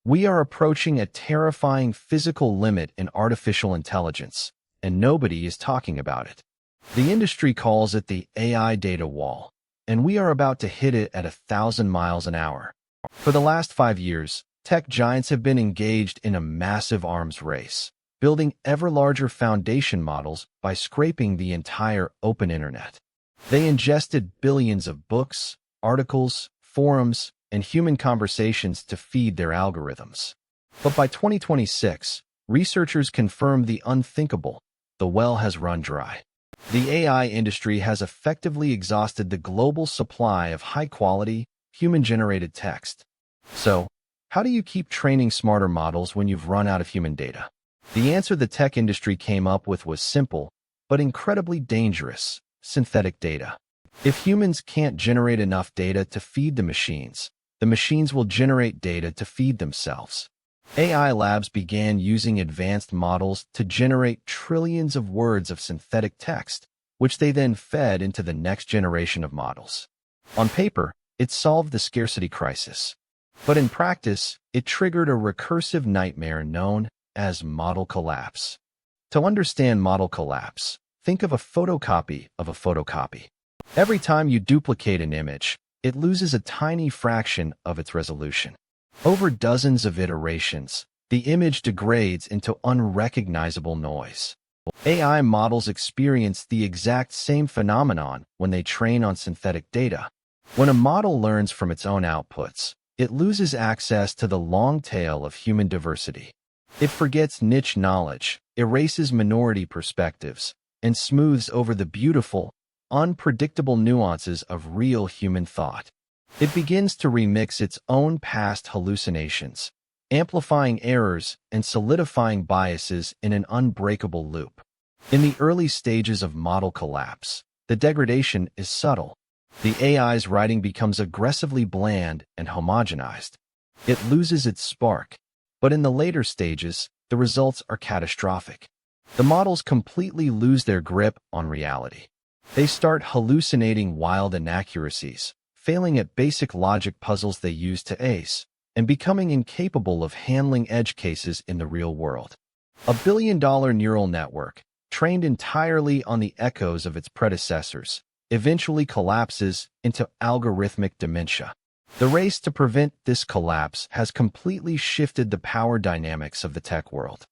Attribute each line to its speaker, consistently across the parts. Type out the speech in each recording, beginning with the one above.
Speaker 1: We are approaching a terrifying physical limit in artificial intelligence, and nobody is talking about it. The industry calls it the AI data wall, and we are about to hit it at 1,000 miles an hour. For the last 5 years, tech giants have been engaged in a massive arms race, building ever larger foundation models by scraping the entire open internet. They ingested billions of books, articles, forums, and human conversations to feed their algorithms. But by 2026, researchers confirmed the unthinkable. The well has run dry. The AI industry has effectively exhausted the global supply of high-quality, human-generated text. So, how do you keep training smarter models when you've run out of human data? The answer the tech industry came up with was simple, but incredibly dangerous: synthetic data. If humans can't generate enough data to feed the machines will generate data to feed themselves. AI labs began using advanced models to generate trillions of words of synthetic text, which they then fed into the next generation of models. On paper, it solved the scarcity crisis. But in practice, it triggered a recursive nightmare known as model collapse. To understand model collapse, think of a photocopy of a photocopy. Every time you duplicate an image, it loses a tiny fraction of its resolution. Over dozens of iterations, the image degrades into unrecognizable noise. AI models experience the exact same phenomenon when they train on synthetic data. When a model learns from its own outputs, it loses access to the long tail of human diversity. It forgets niche knowledge, erases minority perspectives, and smooths over the beautiful, unpredictable nuances of real human thought. It begins to remix its own past hallucinations, amplifying errors and solidifying biases in an unbreakable loop. In the early stages of model collapse, the degradation is subtle. The AI's writing becomes aggressively bland and homogenized. It loses its spark, but in the later stages, the results are catastrophic. The models completely lose their grip on reality. They start hallucinating wild inaccuracies, failing at basic logic puzzles they used to ace, and becoming incapable of handling edge cases in the real world. A billion-dollar neural network, trained entirely on the echoes of its predecessors, eventually collapses into algorithmic dementia. The race to prevent this collapse has completely shifted the power dynamics of the tech world.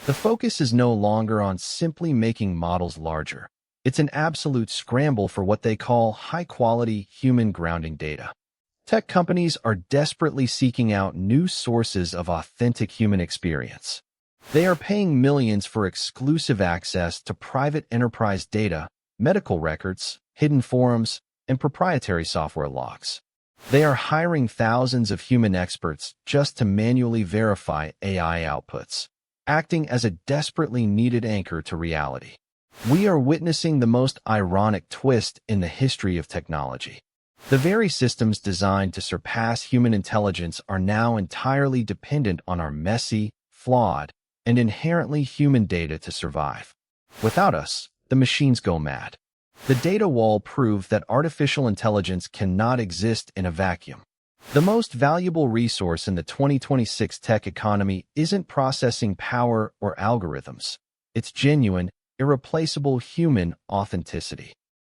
Speaker 1: The focus is no longer on simply making models larger. It's an absolute scramble for what they call high-quality, human-grounding data. Tech companies are desperately seeking out new sources of authentic human experience. They are paying millions for exclusive access to private enterprise data, medical records, hidden forums, and proprietary software logs. They are hiring thousands of human experts just to manually verify AI outputs, acting as a desperately needed anchor to reality. We are witnessing the most ironic twist in the history of technology. The very systems designed to surpass human intelligence are now entirely dependent on our messy, flawed, and inherently human data to survive. Without us, the machines go mad. The data wall proved that artificial intelligence cannot exist in a vacuum. The most valuable resource in the 2026 tech economy isn't processing power or algorithms. It's genuine, irreplaceable human authenticity.